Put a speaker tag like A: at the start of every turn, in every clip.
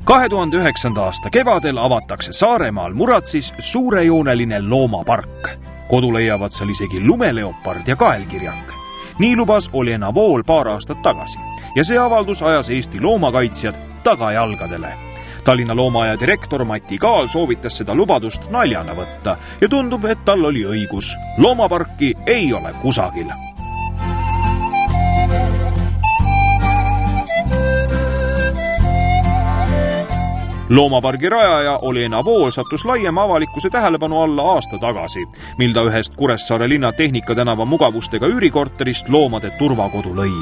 A: 2009. aasta kevadel avatakse Saaremaal Muratsis suurejooneline loomapark. Kodu leiavad seal isegi lumeleopard ja kaelkirjak. Nii lubas Olena Vool paar aastat tagasi ja see avaldus ajas Eesti loomakaitsjad tagajalgadele. Tallinna loomaaia direktor Mati Kaal soovitas seda lubadust naljana võtta ja tundub, et tal oli õigus. Loomaparki ei ole kusagil. Loomapargi rajaja Olena Vool sattus laiema avalikkuse tähelepanu alla aasta tagasi, mil ta ühest Kuressaare linna Tehnika tänava mugavustega üürikorterist loomade turvakodu lõi.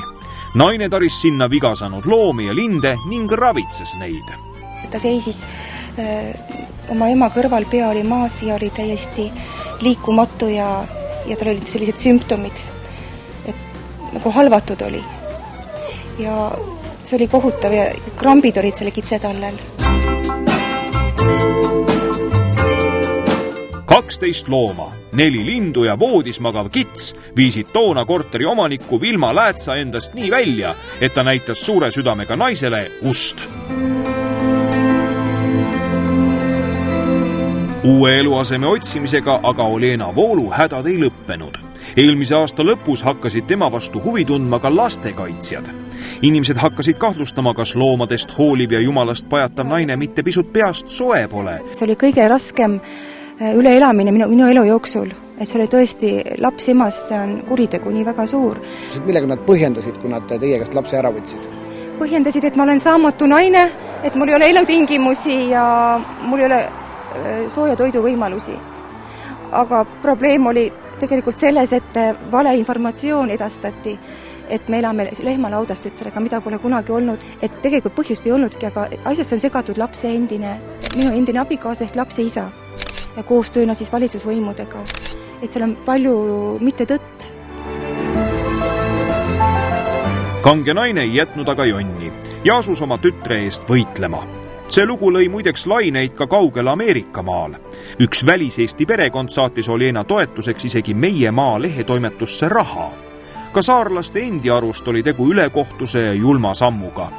A: Naine taris sinna viga saanud loomi ja linde ning ravitses neid.
B: Ta seisis oma ema kõrval, pea oli maas ja oli täiesti liikumatu ja tal olid sellised sümptomid, et nagu halvatud oli. Ja see oli kohutav ja krambid olid selle kitsetallel.
A: 12 looma, 4 lindu ja voodis magav kits viisid toona korteri omanikku Vilma Läätsa endast nii välja, et ta näitas suure südamega naisele ust. Uue eluaseme otsimisega aga Olena Voolu hädad ei lõppenud. Eelmise aasta lõpus hakkasid tema vastu huvi tundma ka lastekaitsjad. Inimesed hakkasid kahtlustama, kas loomadest hooliv ja jumalast pajatav naine mitte pisut peast soe pole.
B: See oli kõige raskem üleelamine minu elu jooksul, et see oli tõesti laps emast, see on kuritegu nii väga suur.
C: Millega nad põhjendasid, kui nad teie käest lapse ära võtsid?
B: Põhjendasid, et ma olen saamatu naine, et mul ei ole elutingimusi ja mul ei ole sooja toidu võimalusi. Aga probleem oli tegelikult selles, et valeinformatsioon edastati, et me elame lehmalaudas tütrega, mida pole kunagi olnud, et tegelikult põhjust ei olnudki, aga asjasse on segatud minu endine abikaasa ehk lapse isa ja koostööna siis valitsusvõimudega. Et seal on palju mitte tõtt.
A: Kange naine ei jätnud aga jonni ja asus oma tütre eest võitlema. See lugu lõi muideks laineid ka kaugel Ameerika maal. Üks väliseesti perekond saatis Olena toetuseks isegi Meie maa lehetoimetusse raha. Ka saarlaste endi arust oli tegu ülekohtuse ja julma sammuga.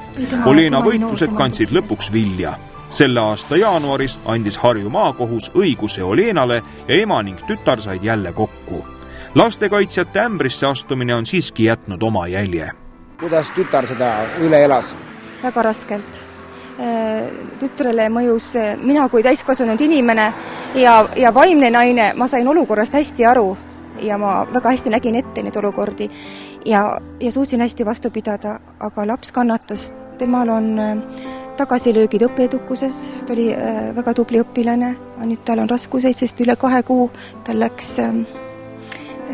A: Olena võitlused kandsid lõpuks vilja. Selle aasta jaanuaris andis Harju maakohus õiguse Olenale ja ema ning tütar said jälle kokku. Lastekaitsjate ämbrisse astumine on siiski jätnud oma jälje.
C: Kuidas tütar seda üle elas?
B: Väga raskelt. Tütrele mõjus mina kui täiskasvanud inimene ja vaimne naine, ma sain olukorrast hästi aru ja ma väga hästi nägin ette neid olukordi ja suutsin hästi vastu pidada, aga laps kannatas. Temal on tagasilöögid õppeedukuses, ta oli väga tubli õpilane, nüüd tal on raskuseid, sest üle 2 kuu tal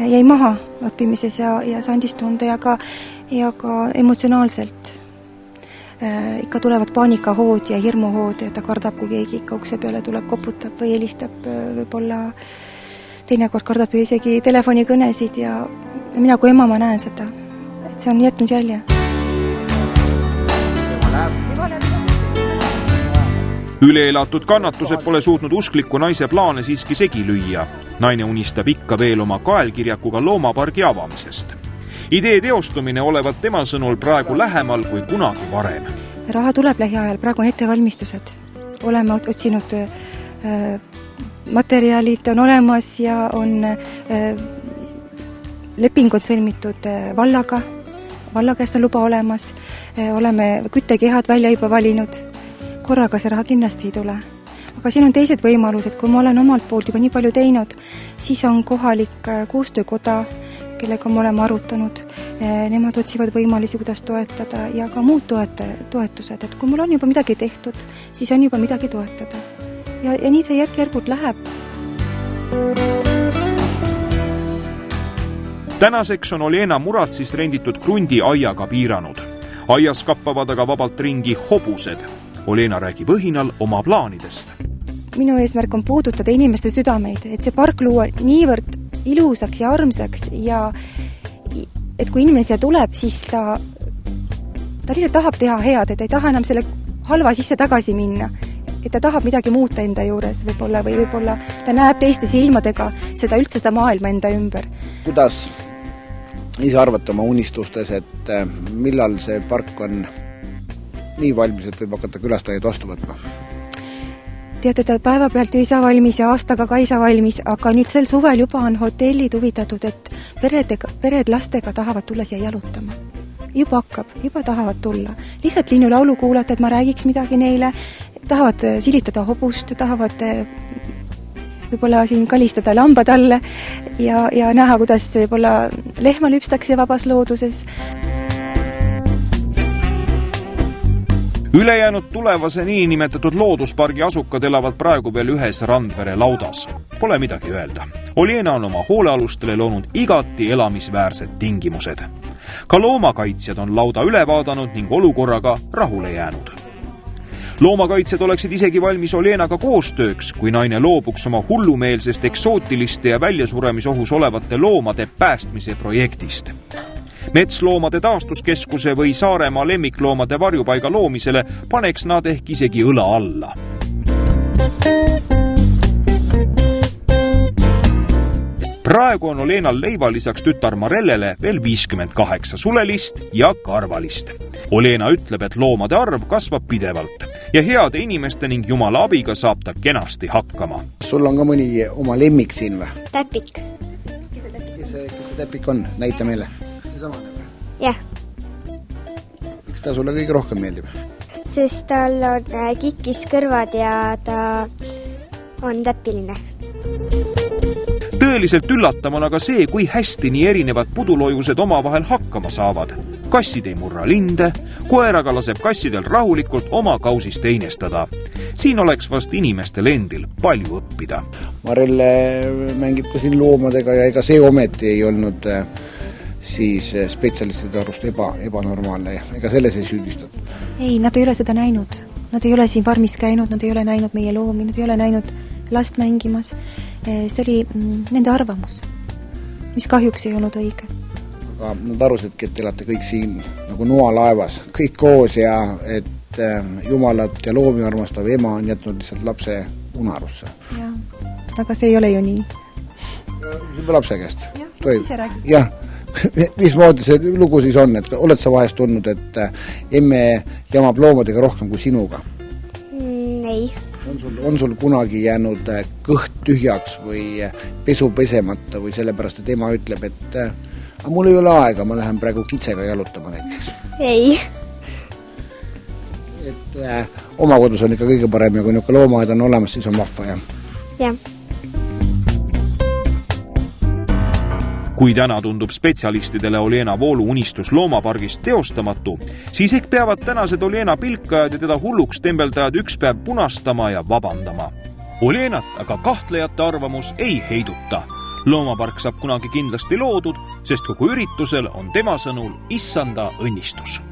B: jäi maha õppimises ja see andis tunde ja ka emotsionaalselt. Ikka tulevad paanikahood ja hirmuhood ja ta kardab, kui keegi ikka ukse peale tuleb, koputab või helistab, võib-olla teinekord kardab ju isegi telefonikõnesid ja mina kui ema ma näen seda, et see on jätnud jälje.
A: Üleelatud kannatused pole suutnud uskliku naise plaane siiski segi lüüa. Naine unistab ikka veel oma kaelkirjakuga loomapargi avamisest. Idee teostumine olevat tema sõnul praegu lähemal kui kunagi varem.
B: Raha tuleb lähiajal, praegu on ettevalmistused. Oleme otsinud materjalid on olemas ja on lepingud sõlmitud vallaga. Valla käest on luba olemas. Oleme küttekehad välja juba valinud. Korraga see raha kindlasti ei tule. Aga siin on teised võimalused, kui ma olen omalt poolt juba nii palju teinud, siis on kohalik koostöökoda, kellega me oleme arutanud. Nemad otsivad võimalusi, kuidas toetada ja ka muud toetused, et kui mul on juba midagi tehtud, siis on juba midagi toetada. Ja nii see järk-järgult läheb.
A: Tänaseks on Olena Muratsis renditud krundi aiaga piiranud. Aias kappavad aga vabalt ringi hobused. Olena räägib õhinal oma plaanidest.
B: Minu eesmärk on puudutada inimeste südameid, et see park luua niivõrd ilusaks ja armsaks ja et kui inimene siia tuleb, siis ta lihtsalt tahab teha head, et ei taha enam selle halva sisse tagasi minna. Et ta tahab midagi muuta enda juures võib-olla või võib-olla ta näeb teiste silmadega üldse seda maailma enda ümber.
C: Kuidas ise arvate oma unistustes, et millal see park on nii valmis, et võib hakata külastajaid vastu võtma?
B: Teate, ta päevapealt ei saa valmis ja aastaga ka ei saa valmis, aga nüüd sel suvel juba on hotellid huvitatud, et pered lastega tahavad tulla siia jalutama. Juba hakkab, juba tahavad tulla. Lihtsalt linnulaulu kuulata, et ma räägiks midagi neile, tahavad silitada hobust, tahavad võib-olla siin kalistada lambad alle ja näha, kuidas võib-olla lehma lüpstakse vabas looduses.
A: Ülejäänud tulevase niinimetatud looduspargi asukad elavad praegu veel ühes Randvere laudas. Pole midagi öelda. Olena on oma hoolealustele loonud igati elamisväärsed tingimused. Ka loomakaitsjad on lauda üle vaadanud ning olukorraga rahule jäänud. Loomakaitsjad oleksid isegi valmis Olenaga koostööks, kui naine loobuks oma hullumeelsest eksootiliste ja väljasuremisohus olevate loomade päästmise projektist. Metsloomade taastuskeskuse või Saaremaa lemmikloomade varjupaiga loomisele paneks nad ehk isegi õla alla. Praegu on Olenal leiva lisaks tütar Marellele veel 58 sulelist ja karvalist. Olena ütleb, et loomade arv kasvab pidevalt ja heade inimeste ning Jumala abiga saab ta kenasti hakkama.
C: Sul on ka mõni oma lemmik siin või?
D: Täpik.
C: Kes see täpik on? Näita meile. Kas see samane või?
D: Jah,
C: Miks ta sulle kõige rohkem meeldib?
D: sest tal on kikis kõrvad ja ta on täppiline.
A: Tõeliselt üllatav on aga see, kui hästi nii erinevad puduloojused omavahel hakkama saavad. Kassid ei murra linde, koeraga laseb kassidel rahulikult oma kausist einestada. Siin oleks vast inimestel endil palju õppida.
C: Marelle mängib ka siin loomadega ja ega see ometi ei olnud siis spetsialistide arust ebanormaalne. Ega selles ei süüdistatud.
B: Ei, nad ei ole seda näinud. Nad ei ole siin farmis käinud, nad ei ole näinud meie loomi, nad ei ole näinud last mängimas. See oli nende arvamus, mis kahjuks ei olnud õige.
C: Aga nad arvasidki, et elate kõik siin nagu noalaevas, kõik koos ja et Jumalat ja loomi armastav ema on jätnud lihtsalt lapse unarusse.
B: Ja, aga see ei ole ju nii.
C: Juba lapse käest.
B: Ise räägi.
C: Jah, mismoodi see lugu siis on, et oled sa vahest tundnud, et emme jamab loomadega rohkem kui sinuga?
D: Ei.
C: On sul kunagi jäänud kõht tühjaks või pesu pesemata või sellepärast, et ema ütleb, et mul ei ole aega, ma lähen praegu kitsega jalutama näiteks?
D: Ei.
C: Et oma kodus on ikka kõige parem ja kui niisugune loomaaed on olemas, siis on vahva, jah?
D: Jah.
A: Kui täna tundub spetsialistidele Olena Voolu unistus loomapargist teostamatu, siis ehk peavad tänased Olena pilkajad ja teda hulluks tembeldajad üks päev punastama ja vabandama. Olenat aga kahtlejate arvamus ei heiduta. Loomapark saab kunagi kindlasti loodud, sest kogu üritusel on tema sõnul issanda õnnistus.